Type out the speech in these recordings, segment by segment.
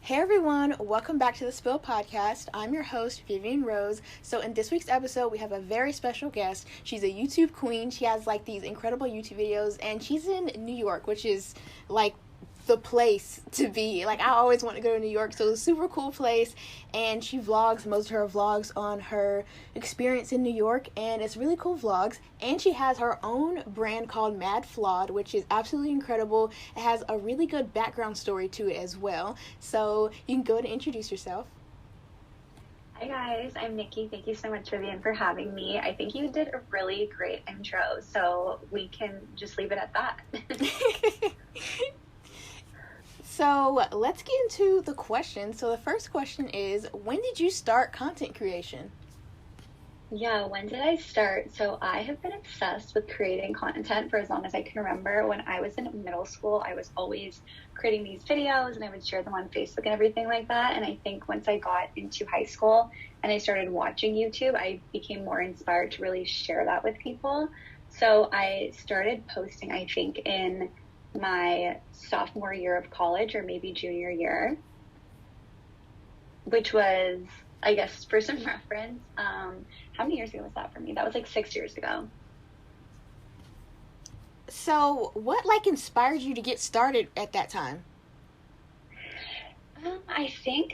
Hey everyone, welcome back to the Spill Podcast. I'm your host, Vivian Rose. So in this week's episode, we have a very special guest. She's a YouTube queen. She has like these incredible YouTube videos, and she's in New York, which is like the place to be. Like, I always want to go to New York, so it's a super cool place. And she vlogs most of her vlogs on her experience in New York, and it's really cool vlogs. And she has her own brand called Mad Flawed, which is absolutely incredible. It has a really good background story to it as well. So you can go and introduce yourself. Hi guys, I'm Nikki. Thank you so much, Vivian, for having me. I think you did a really great intro, so we can just leave it at that. So let's get into the questions. So the first question is, when did you start content creation? Yeah, when did I start? So I have been obsessed with creating content for as long as I can remember. When I was in middle school, I was always creating these videos and I would share them on Facebook and everything like that. And I think once I got into high school and I started watching YouTube, I became more inspired to really share that with people. So I started posting, I think, in my sophomore year of college or maybe junior year, which was, I guess, for some reference, how many years ago was that for me? That was like 6 years ago. So what inspired you to get started at that time? I think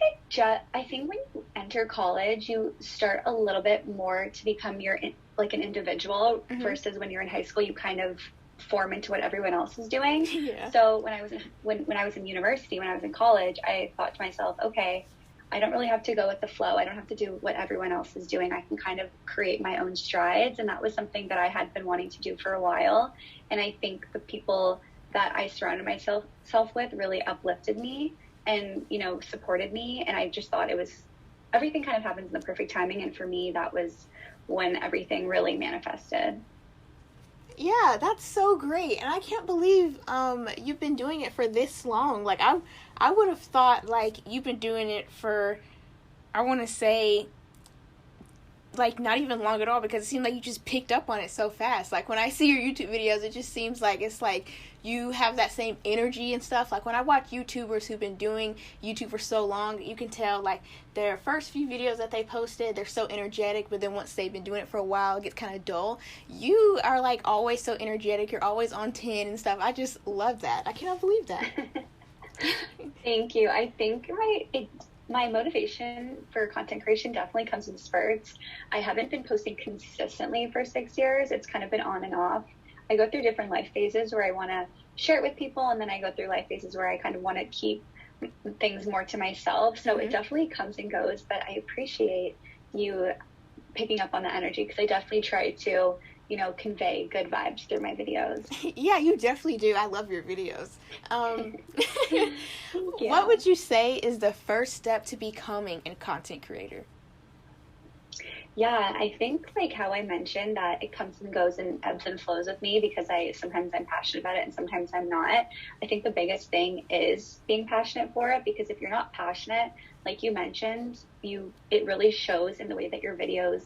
when you enter college, you start a little bit more to become an individual versus when you're in high school, you kind of form into what everyone else is doing. Yeah. So when I was in university, when I was in college, I thought to myself, okay, I don't really have to go with the flow. I don't have to do what everyone else is doing. I can kind of create my own strides. And that was something that I had been wanting to do for a while. And I think the people that I surrounded myself with really uplifted me and, supported me. And I just thought everything kind of happens in the perfect timing. And for me, that was when everything really manifested. Yeah, that's so great. And I can't believe you've been doing it for this long. Like, I would have thought, you've been doing it for, I want to say, not even long at all, because it seemed like you just picked up on it so fast. Like, when I see your YouTube videos, it just seems like it's like you have that same energy and stuff. Like, when I watch YouTubers who've been doing YouTube for so long, you can tell, their first few videos that they posted, they're so energetic, but then once they've been doing it for a while, it gets kind of dull. You are, always so energetic. You're always on 10 and stuff. I just love that. I cannot believe that. Thank you. I think my motivation for content creation definitely comes in spurts. I haven't been posting consistently for 6 years. It's kind of been on and off. I go through different life phases where I want to share it with people, and then I go through life phases where I kind of want to keep things more to myself. So It definitely comes and goes, but I appreciate you picking up on the energy because I definitely try to, convey good vibes through my videos. Yeah, you definitely do. I love your videos. What would you say is the first step to becoming a content creator? Yeah, I think how I mentioned that it comes and goes and ebbs and flows with me because sometimes I'm passionate about it and sometimes I'm not. I think the biggest thing is being passionate for it, because if you're not passionate, like you mentioned, it really shows in the way that your videos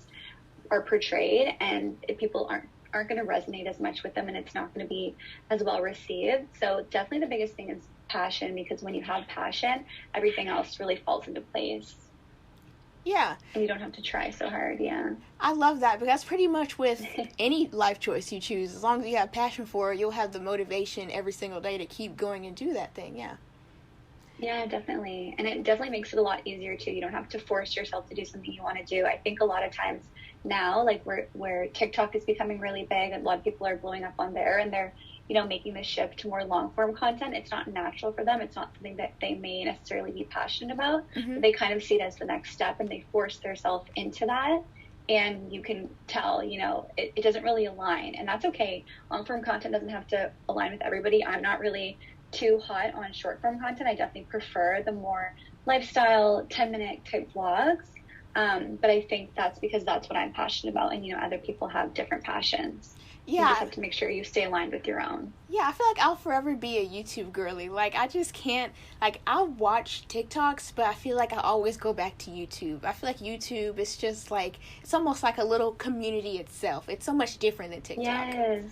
are portrayed, and if people aren't going to resonate as much with them, and it's not going to be as well received. So definitely the biggest thing is passion, because when you have passion, everything else really falls into place. Yeah. And you don't have to try so hard, yeah. I love that, because that's pretty much with any life choice you choose. As long as you have passion for it, you'll have the motivation every single day to keep going and do that thing, yeah. Yeah, definitely. And it definitely makes it a lot easier, too. You don't have to force yourself to do something you want to do. I think a lot of times now, where TikTok is becoming really big, a lot of people are blowing up on there, and they're, making the shift to more long-form content. It's not natural for them. It's not something that they may necessarily be passionate about. But they kind of see it as the next step, and they force themselves into that. And you can tell, it doesn't really align. And that's okay. Long-form content doesn't have to align with everybody. I'm not really too hot on short-form content. I definitely prefer the more lifestyle 10-minute type vlogs. But I think that's because that's what I'm passionate about. And, other people have different passions. Yeah. You just have to make sure you stay aligned with your own. Yeah, I feel like I'll forever be a YouTube girly. I just can't, I'll watch TikToks, but I feel like I always go back to YouTube. I feel like YouTube is just it's almost like a little community itself. It's so much different than TikTok. Yes.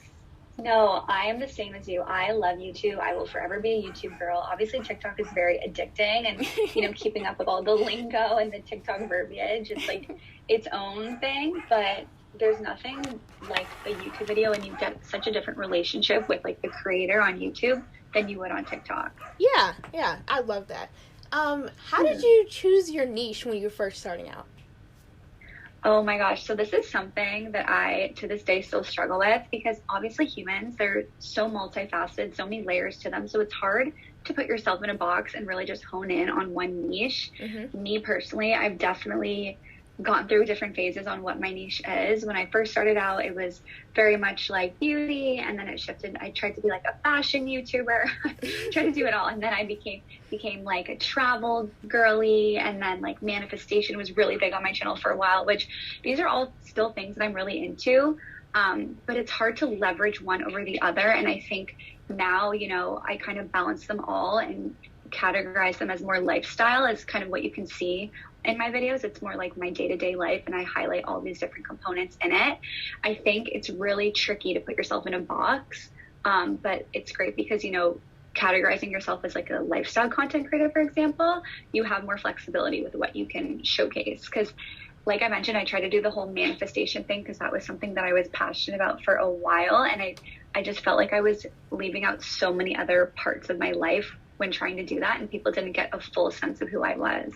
No, I am the same as you. I love YouTube. I will forever be a YouTube girl. Obviously, TikTok is very addicting, and keeping up with all the lingo and the TikTok verbiage, it's like its own thing. But there's nothing like a YouTube video, and you get such a different relationship with like the creator on YouTube than you would on TikTok. Yeah, I love that. How did you choose your niche when you were first starting out? Oh my gosh. So this is something that I, to this day, still struggle with because obviously humans, they're so multifaceted, so many layers to them. So it's hard to put yourself in a box and really just hone in on one niche. Me personally, I've definitely gone through different phases on what my niche is. When I first started out, it was very much like beauty, and then it shifted. I tried to be like a fashion YouTuber, tried to do it all, and then I became like a travel girly, and then like manifestation was really big on my channel for a while, which these are all still things that I'm really into. But it's hard to leverage one over the other, and I think now, I kind of balance them all and categorize them as more lifestyle, as kind of what you can see in my videos. It's more like my day-to-day life, and I highlight all these different components in it. I think it's really tricky to put yourself in a box, but it's great because, categorizing yourself as like a lifestyle content creator, for example, you have more flexibility with what you can showcase. Because like I mentioned, I tried to do the whole manifestation thing because that was something that I was passionate about for a while, and I just felt like I was leaving out so many other parts of my life when trying to do that, and people didn't get a full sense of who I was.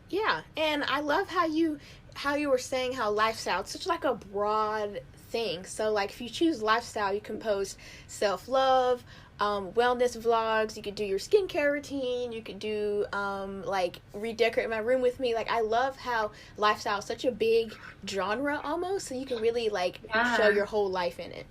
Yeah, and I love how you were saying how lifestyle, it's such like a broad thing. So like if you choose lifestyle, you can post self-love, wellness vlogs, you could do your skincare routine, you could do like redecorate my room with me. Like I love how lifestyle is such a big genre almost, so you can really like show your whole life in it.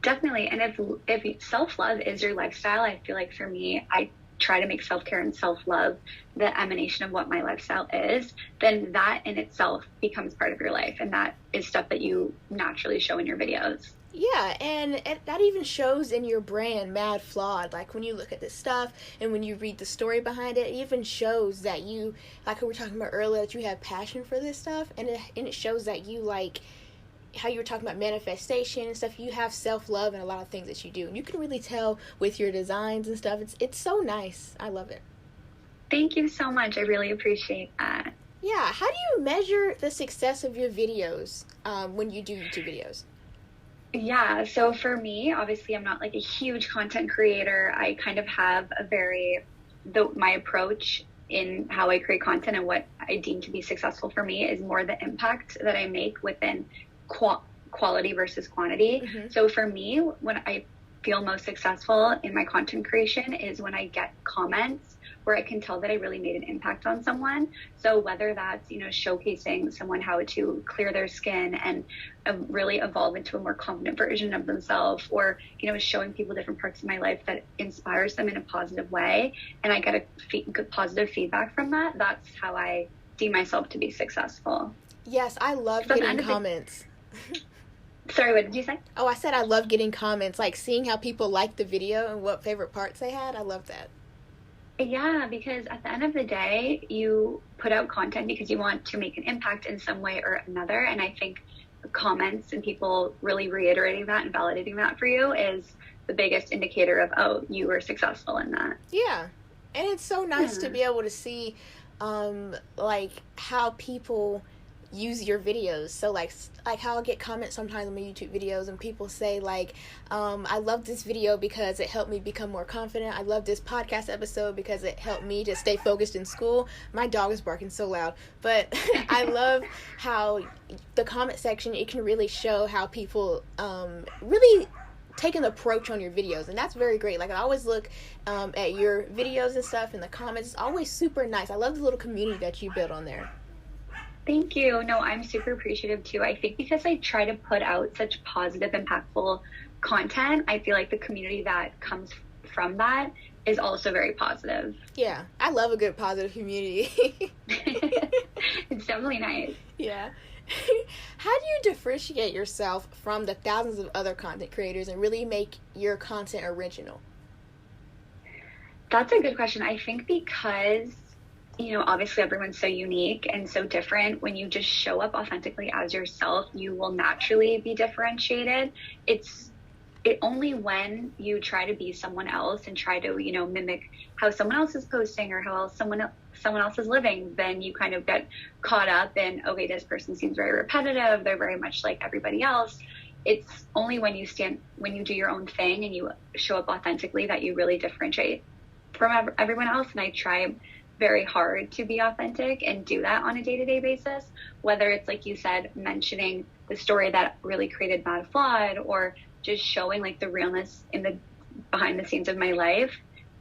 Definitely. And if self-love is your lifestyle, I feel like for me, I try to make self-care and self-love the emanation of what my lifestyle is, then that in itself becomes part of your life. And that is stuff that you naturally show in your videos. Yeah, and that even shows in your brand, Mad Flawed. Like, when you look at this stuff and when you read the story behind it, it even shows that you, like we were talking about earlier, that you have passion for this stuff. And it shows that you, like, how you were talking about manifestation and stuff, you have self-love in a lot of things that you do. And you can really tell with your designs and stuff. It's so nice. I love it. Thank you so much. I really appreciate that. Yeah. How do you measure the success of your videos when you do YouTube videos? Yeah, so for me, obviously I'm not like a huge content creator. I kind of have my approach in how I create content and what I deem to be successful for me is more the impact that I make within quality versus quantity. So for me, when I feel most successful in my content creation is when I get comments where I can tell that I really made an impact on someone. So whether that's, showcasing someone how to clear their skin and really evolve into a more confident version of themselves, or, showing people different parts of my life that inspires them in a positive way, and I get good positive feedback from that, that's how I deem myself to be successful. Yes, I love getting comments. Sorry, what did you say? Oh, I said I love getting comments, like seeing how people like the video and what favorite parts they had. I love that. Yeah, because at the end of the day, you put out content because you want to make an impact in some way or another. And I think comments and people really reiterating that and validating that for you is the biggest indicator of, oh, you were successful in that. Yeah. And it's so nice to be able to see, like, how people use your videos. So like how I'll get comments sometimes on my YouTube videos and people say like, I love this video because it helped me become more confident. I love this podcast episode because it helped me to stay focused in school. My dog is barking so loud, but I love how the comment section, it can really show how people really take an approach on your videos, and that's very great. Like I always look at your videos and stuff in the comments. It's always super nice. I love the little community that you build on there. Thank you. No, I'm super appreciative too. I think because I try to put out such positive, impactful content, I feel like the community that comes from that is also very positive. Yeah, I love a good positive community. It's definitely nice. Yeah. How do you differentiate yourself from the thousands of other content creators and really make your content original? That's a good question. I think because obviously everyone's so unique and so different. When you just show up authentically as yourself, you will naturally be differentiated. It's it only when you try to be someone else and try to, you know, mimic how someone else is posting or how else someone else is living, then you kind of get caught up in, okay, this person seems very repetitive, they're very much like everybody else. It's only when you do your own thing and you show up authentically that you really differentiate from everyone else. And I try very hard to be authentic and do that on a day-to-day basis, whether it's, like you said, mentioning the story that really created Mad Flawed, or just showing like the realness in the behind the scenes of my life.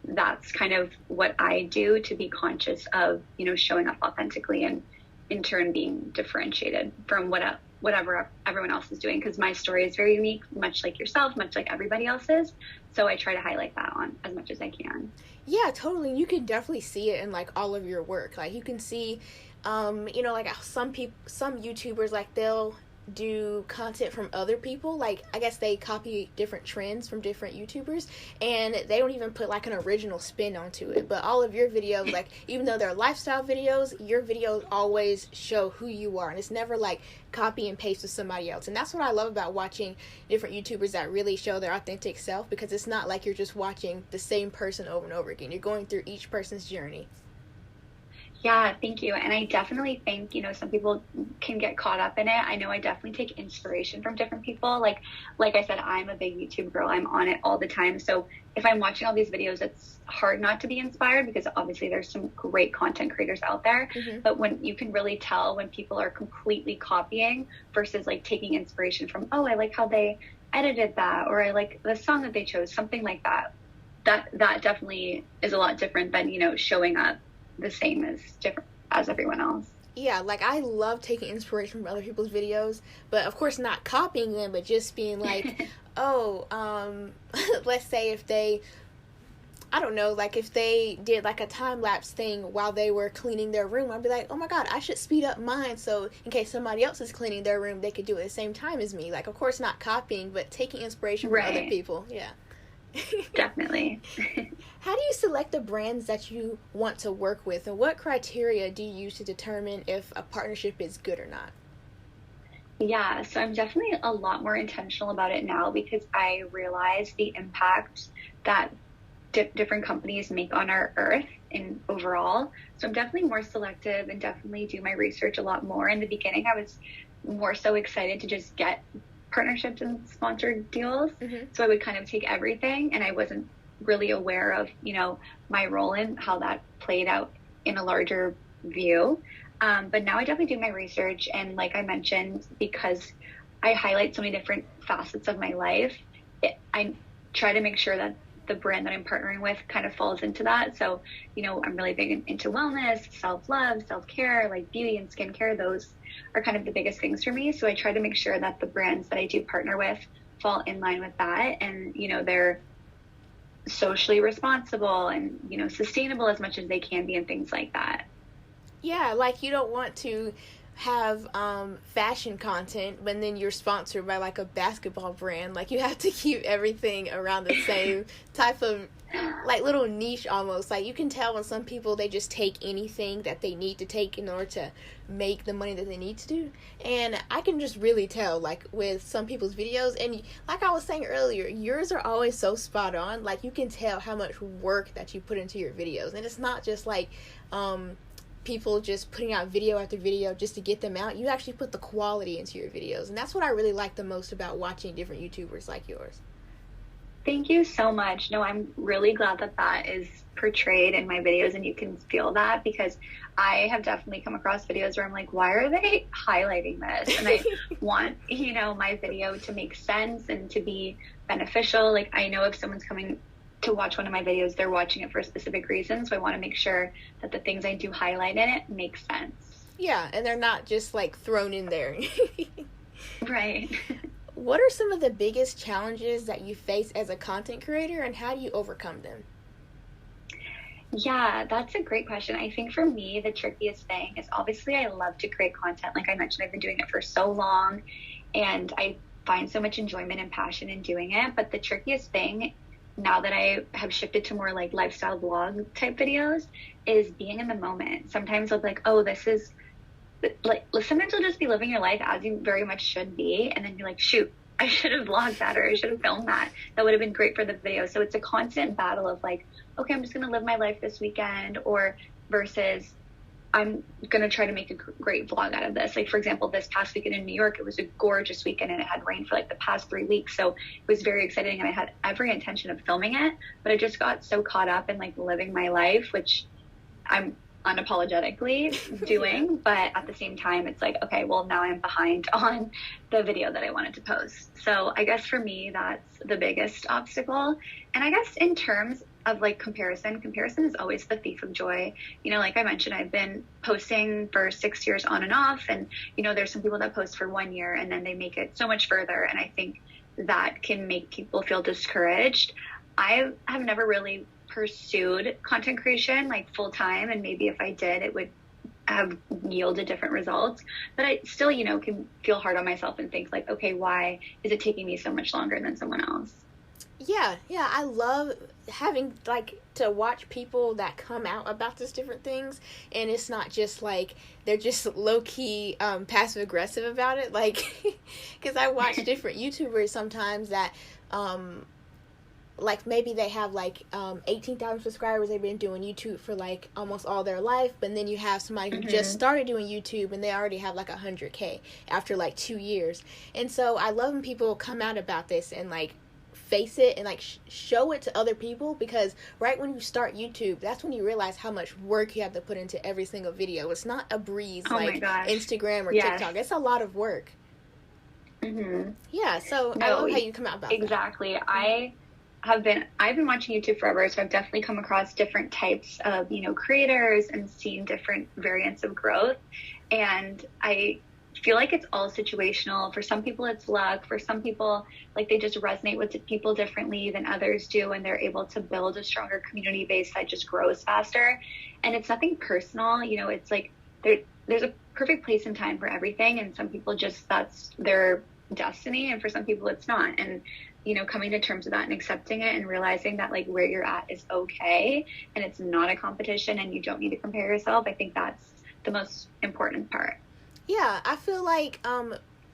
That's kind of what I do to be conscious of, you know, showing up authentically and in turn being differentiated from whatever everyone else is doing, because my story is very unique, much like yourself, much like everybody else's. So I try to highlight that on as much as I can. Yeah, totally. You can definitely see it in like all of your work. Like you can see, you know, like some YouTubers, like they'll do content from other people. Like I guess they copy different trends from different YouTubers, and they don't even put like an original spin onto it. But all of your videos, like even though they're lifestyle videos, your videos always show who you are, and it's never like copy and paste with somebody else. And that's what I love about watching different YouTubers that really show their authentic self, because it's not like you're just watching the same person over and over again. You're going through each person's journey. Yeah, thank you. And I definitely think, you know, some people can get caught up in it. I know I definitely take inspiration from different people. Like I said, I'm a big YouTube girl. I'm on it all the time. So if I'm watching all these videos, it's hard not to be inspired, because obviously there's some great content creators out there. Mm-hmm. But when you can really tell when people are completely copying versus like taking inspiration from, oh, I like how they edited that, or I like the song that they chose, something like that. That definitely is a lot different than, you know, showing up the same as everyone else. Yeah, like I love taking inspiration from other people's videos, but of course not copying them, but just being like, oh, let's say if they, I don't know, like if they did like a time-lapse thing while they were cleaning their room, I'd be like, oh my god, I should speed up mine so in case somebody else is cleaning their room, they could do it at the same time as me. Like, of course not copying, but taking inspiration from other people. Yeah. Definitely. How do you select the brands that you want to work with, and what criteria do you use to determine if a partnership is good or not? Yeah, so I'm definitely a lot more intentional about it now, because I realize the impact that different companies make on our earth and overall. So I'm definitely more selective and definitely do my research a lot more. In the beginning, I was more so excited to just get partnerships and sponsored deals. Mm-hmm. So I would kind of take everything, and I wasn't really aware of, you know, my role in how that played out in a larger view. But now I definitely do my research, and like I mentioned, because I highlight so many different facets of my life, I try to make sure that the brand that I'm partnering with kind of falls into that. So, you know, I'm really big into wellness, self-love, self-care, like beauty and skincare. Those are kind of the biggest things for me. So I try to make sure that the brands that I do partner with fall in line with that. And, you know, they're socially responsible and, you know, sustainable as much as they can be and things like that. Yeah, like you don't want to have fashion content but then you're sponsored by like a basketball brand. Like you have to keep everything around the same type of like little niche almost. Like you can tell when some people, they just take anything that they need to take in order to make the money that they need to do. And I can just really tell like with some people's videos, and like I was saying earlier, yours are always so spot on. Like you can tell how much work that you put into your videos, and it's not just like people just putting out video after video just to get them out. You actually put the quality into your videos, and that's what I really like the most about watching different YouTubers like yours. Thank you so much. No, I'm really glad that that is portrayed in my videos and you can feel that, because I have definitely come across videos where I'm like, why are they highlighting this? And I want, you know, my video to make sense and to be beneficial. Like I know if someone's coming to watch one of my videos, they're watching it for a specific reason. So I want to make sure that the things I do highlight in it make sense. Yeah, and they're not just like thrown in there. Right. What are some of the biggest challenges that you face as a content creator, and how do you overcome them? Yeah, that's a great question. I think for me, the trickiest thing is obviously I love to create content. Like I mentioned, I've been doing it for so long and I find so much enjoyment and passion in doing it. But the trickiest thing, now that I have shifted to more like lifestyle vlog type videos, is being in the moment. Sometimes I'll be like, oh, this is like, sometimes you'll just be living your life as you very much should be. And then you're like, shoot, I should have vlogged that, or I should have filmed that. That would have been great for the video. So it's a constant battle of like, okay, I'm just going to live my life this weekend, or versus I'm going to try to make a great vlog out of this. Like, for example, this past weekend in New York, it was a gorgeous weekend and it had rained for like the past 3 weeks. So it was very exciting and I had every intention of filming it, but I just got so caught up in like living my life, which I'm unapologetically doing. But at the same time, it's like, okay, well, now I'm behind on the video that I wanted to post. So I guess for me, that's the biggest obstacle. And I guess in terms of like comparison is always the thief of joy. You know, like I mentioned, I've been posting for 6 years on and off, and you know, there's some people that post for 1 year and then they make it so much further, and I think that can make people feel discouraged. I have never really pursued content creation like full time, and maybe if I did, it would have yielded different results, but I still, you know, can feel hard on myself and think like, okay, why is it taking me so much longer than someone else? Yeah, I love having like to watch people that come out about these different things, and it's not just like they're just low-key passive aggressive about it, like because I watch different YouTubers sometimes that like maybe they have like 18,000 subscribers, they've been doing YouTube for like almost all their life, but then you have somebody who just started doing YouTube and they already have like 100K after like 2 years. And so I love when people come out about this and like face it and like show it to other people, because right when you start YouTube, that's when you realize how much work you have to put into every single video. It's not a breeze like Instagram or TikTok. It's a lot of work. Yeah, so I love how you come out about that. I've been watching YouTube forever, so I've definitely come across different types of, you know, creators and seen different variants of growth. And I feel like it's all situational. For some people, it's luck. For some people, like they just resonate with people differently than others do, and they're able to build a stronger community base that just grows faster. And it's nothing personal. You know, it's like there's a perfect place and time for everything, and some people just, that's their destiny, and for some people it's not. And you know, coming to terms with that and accepting it and realizing that like where you're at is okay and it's not a competition and you don't need to compare yourself, I think that's the most important part. Yeah, I feel like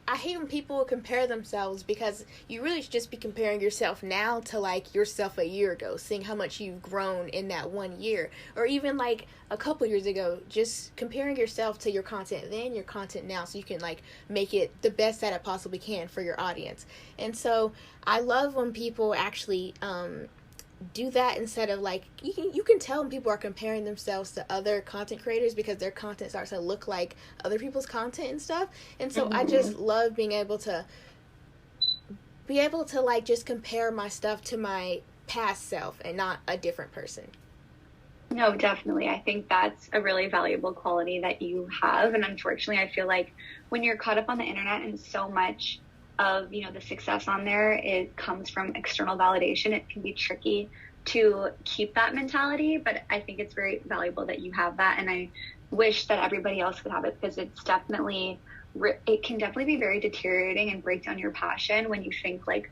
I hate when people compare themselves, because you really should just be comparing yourself now to like yourself a year ago, seeing how much you've grown in that 1 year, or even like a couple years ago, just comparing yourself to your content then, your content now, so you can like make it the best that it possibly can for your audience. And so I love when people actually do that, instead of like you can tell when people are comparing themselves to other content creators because their content starts to look like other people's content and stuff. And so I just love being able to like just compare my stuff to my past self and not a different person. No, definitely. I think that's a really valuable quality that you have. And unfortunately, I feel like when you're caught up on the internet and so much of, you know, the success on there, it comes from external validation, it can be tricky to keep that mentality, but I think it's very valuable that you have that, and I wish that everybody else could have it, because it's definitely, it can definitely be very deteriorating and break down your passion when you think like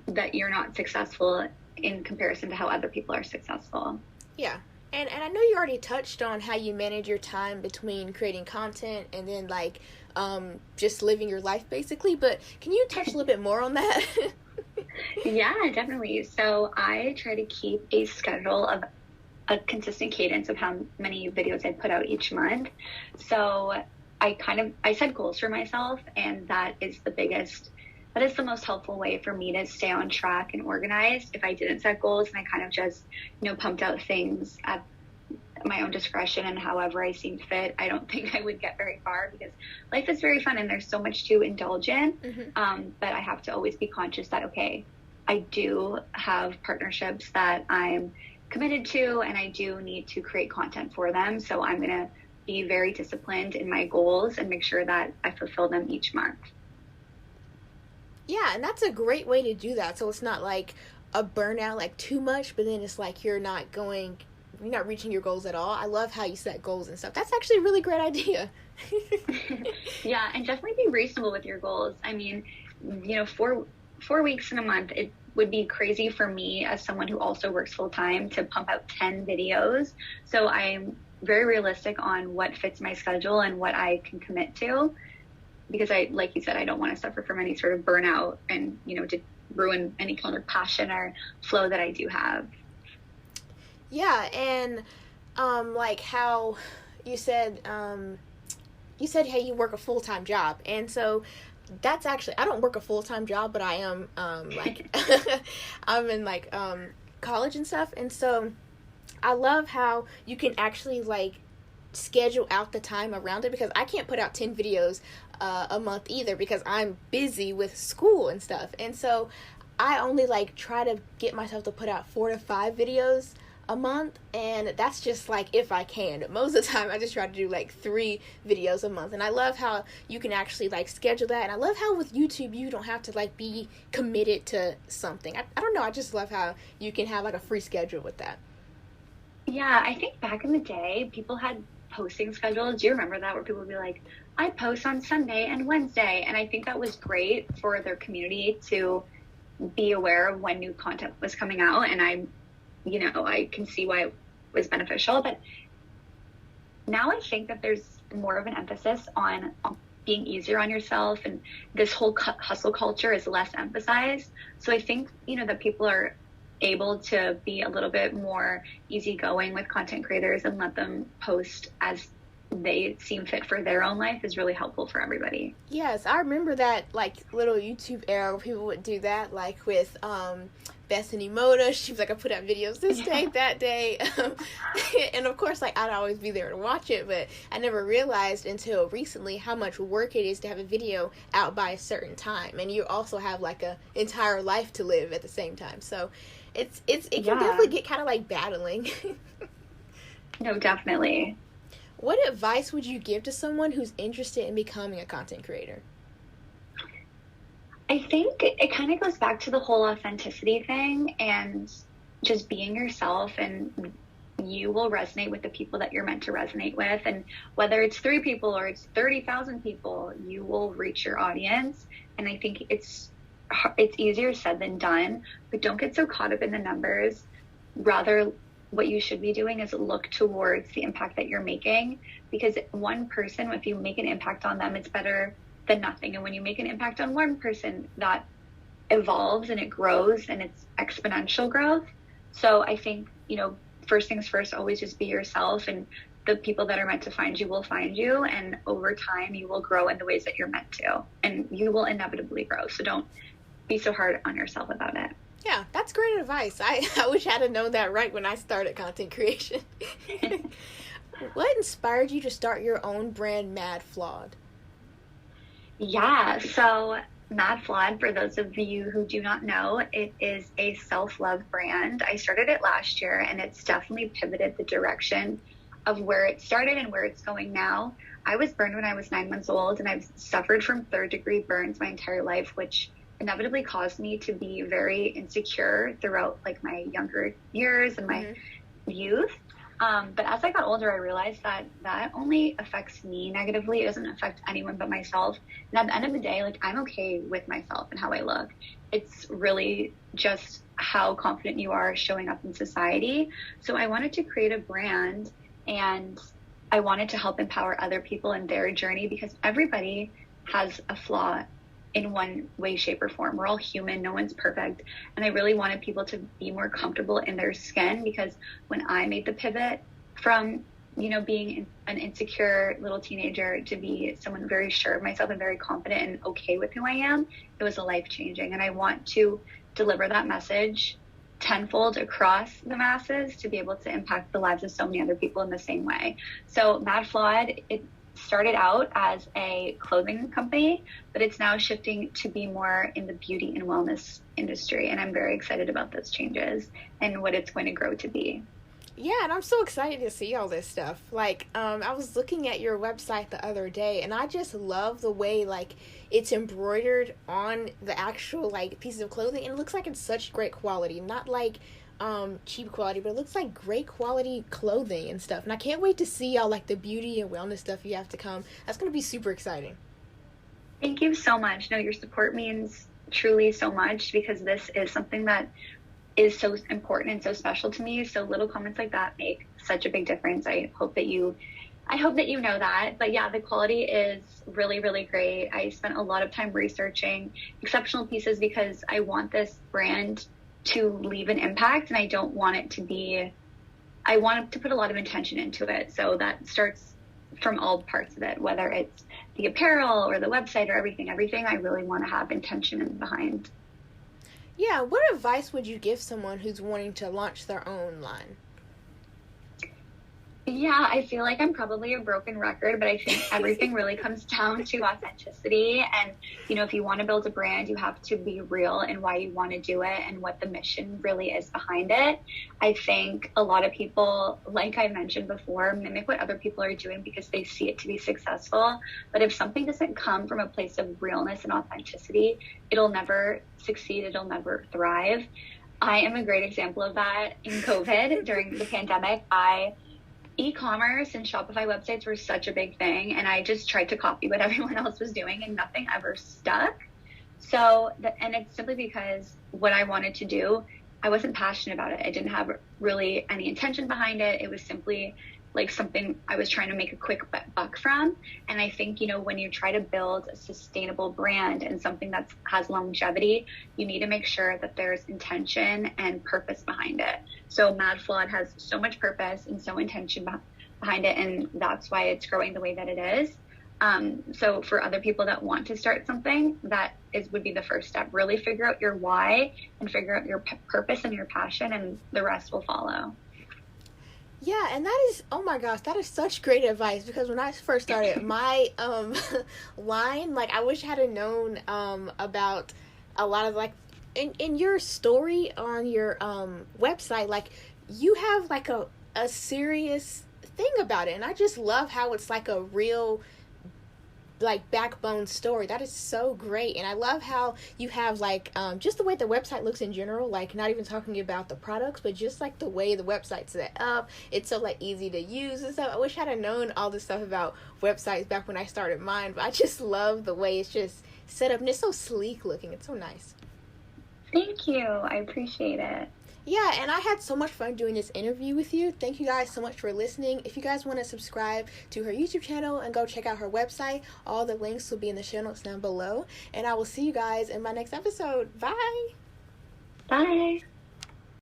that you're not successful in comparison to how other people are successful. Yeah. And I know you already touched on how you manage your time between creating content and then like just living your life basically, but can you touch a little bit more on that? Yeah, definitely. So I try to keep a schedule of a consistent cadence of how many videos I put out each month. So I set goals for myself, and that is the most helpful way for me to stay on track and organized. If I didn't set goals and I kind of just, you know, pumped out things at my own discretion and however I seemed fit, I don't think I would get very far, because life is very fun and there's so much to indulge in. But I have to always be conscious that, okay, I do have partnerships that I'm committed to and I do need to create content for them. So I'm going to be very disciplined in my goals and make sure that I fulfill them each month. Yeah, and that's a great way to do that. So it's not like a burnout, like too much, but then it's like you're not reaching your goals at all. I love how you set goals and stuff. That's actually a really great idea. Yeah, and definitely be reasonable with your goals. I mean, you know, four weeks in a month, it would be crazy for me as someone who also works full time to pump out 10 videos. So I'm very realistic on what fits my schedule and what I can commit to. because I, like you said, I don't want to suffer from any sort of burnout and, you know, to ruin any kind of passion or flow that I do have. Yeah, and like how you said hey, you work a full-time job, and so that's actually, I don't work a full-time job, but I am like I'm in like college and stuff, and so I love how you can actually like schedule out the time around it, because I can't put out 10 videos a month either, because I'm busy with school and stuff, and so I only like try to get myself to put out 4 to 5 videos a month, and that's just like if I can. Most of the time I just try to do like 3 videos a month, and I love how you can actually like schedule that, and I love how with YouTube you don't have to like be committed to something. I don't know, I just love how you can have like a free schedule with that. Yeah, I think back in the day, people had posting schedules. Do you remember that, where people would be like, I post on Sunday and Wednesday? And I think that was great for their community to be aware of when new content was coming out. And I can see why it was beneficial. But now I think that there's more of an emphasis on being easier on yourself, and this whole hustle culture is less emphasized. So I think, that people are able to be a little bit more easygoing with content creators and let them post as they seem fit for their own life is really helpful for everybody. Yes, I remember that like little YouTube era where people would do that, like with Bethany Moda. She was like, I put out videos this day, that day. And of course, like, I'd always be there to watch it, but I never realized until recently how much work it is to have a video out by a certain time. And you also have like a entire life to live at the same time. So it can definitely get kind of like battling. No, definitely. What advice would you give to someone who's interested in becoming a content creator? I think it kind of goes back to the whole authenticity thing and just being yourself, and you will resonate with the people that you're meant to resonate with. And whether it's 3 people or it's 30,000 people, you will reach your audience. And I think it's easier said than done, but don't get so caught up in the numbers. Rather, what you should be doing is look towards the impact that you're making, because one person, if you make an impact on them, it's better than nothing. And when you make an impact on one person, that evolves and it grows, and it's exponential growth. So I think, first things first, always just be yourself, and the people that are meant to find you will find you. And over time, you will grow in the ways that you're meant to, and you will inevitably grow. So don't be so hard on yourself about it. Yeah, that's great advice. I wish I had known that right when I started content creation. What inspired you to start your own brand, Mad Flawed? Yeah, so Mad Flawed, for those of you who do not know, it is a self-love brand. I started it last year, and it's definitely pivoted the direction of where it started and where it's going now. I was burned when I was 9 months old, and I've suffered from 3rd-degree burns my entire life, which inevitably caused me to be very insecure throughout like my younger years and my youth. But as I got older, I realized that only affects me negatively. It doesn't affect anyone but myself. And at the end of the day, like, I'm okay with myself and how I look. It's really just how confident you are showing up in society. So I wanted to create a brand, and I wanted to help empower other people in their journey, because everybody has a flaw in one way, shape, or form. We're all human. No one's perfect. And I really wanted people to be more comfortable in their skin, because when I made the pivot from, being an insecure little teenager to be someone very sure of myself and very confident and okay with who I am, it was a life-changing. And I want to deliver that message tenfold across the masses to be able to impact the lives of so many other people in the same way. So Mad Flawed, it started out as a clothing company, but it's now shifting to be more in the beauty and wellness industry. And I'm very excited about those changes and what it's going to grow to be. Yeah, and I'm so excited to see all this stuff. Like, I was looking at your website the other day, and I just love the way, like, it's embroidered on the actual, like, pieces of clothing, and it looks like it's such great quality. Not, like, cheap quality, but it looks like great quality clothing and stuff. And I can't wait to see all, like, the beauty and wellness stuff you have to come. That's going to be super exciting. Thank you so much. No, your support means truly so much, because this is something that is so important and so special to me. So little comments like that make such a big difference. I hope that you I hope that you know that. But yeah, the quality is really, really great. I spent a lot of time researching exceptional pieces because I want this brand to leave an impact, and I don't want it to be, I want to put a lot of intention into it. So that starts from all parts of it, whether it's the apparel or the website or everything I really want to have intention behind. Yeah, what advice would you give someone who's wanting to launch their own line? Yeah, I feel like I'm probably a broken record, but I think everything really comes down to authenticity. And, you know, if you want to build a brand, you have to be real in why you want to do it and what the mission really is behind it. I think a lot of people, like I mentioned before, mimic what other people are doing because they see it to be successful. But if something doesn't come from a place of realness and authenticity, it'll never succeed. It'll never thrive. I am a great example of that. In COVID, during the pandemic, e-commerce and Shopify websites were such a big thing, and I just tried to copy what everyone else was doing, and nothing ever stuck. And it's simply because what I wanted to do, I wasn't passionate about it. I didn't have really any intention behind it. It was simply like something I was trying to make a quick buck from. And I think, you know, when you try to build a sustainable brand and something that has longevity, you need to make sure that there's intention and purpose behind it. So Mad Flawed has so much purpose and so intention behind it, and that's why it's growing the way that it is. So for other people that want to start something, would be the first step. Really figure out your why and figure out your purpose and your passion, and the rest will follow. Yeah, and that is, oh my gosh, that is such great advice, because when I first started my line, like, I wish I had known about a lot of, like, in your story on your website, like, you have like a serious thing about it, and I just love how it's like a real, like, backbone story. That is so great. And I love how you have, like, just the way the website looks in general, like, not even talking about the products, but just like the way the website's set up. It's so, like, easy to use and stuff. I wish I'd have known all this stuff about websites back when I started mine, but I just love the way it's just set up, and it's so sleek looking. It's so nice. Thank you. I appreciate it. Yeah, and I had so much fun doing this interview with you. Thank you guys so much for listening. If you guys want to subscribe to her YouTube channel and go check out her website, all the links will be in the show notes down below. And I will see you guys in my next episode. Bye! Bye!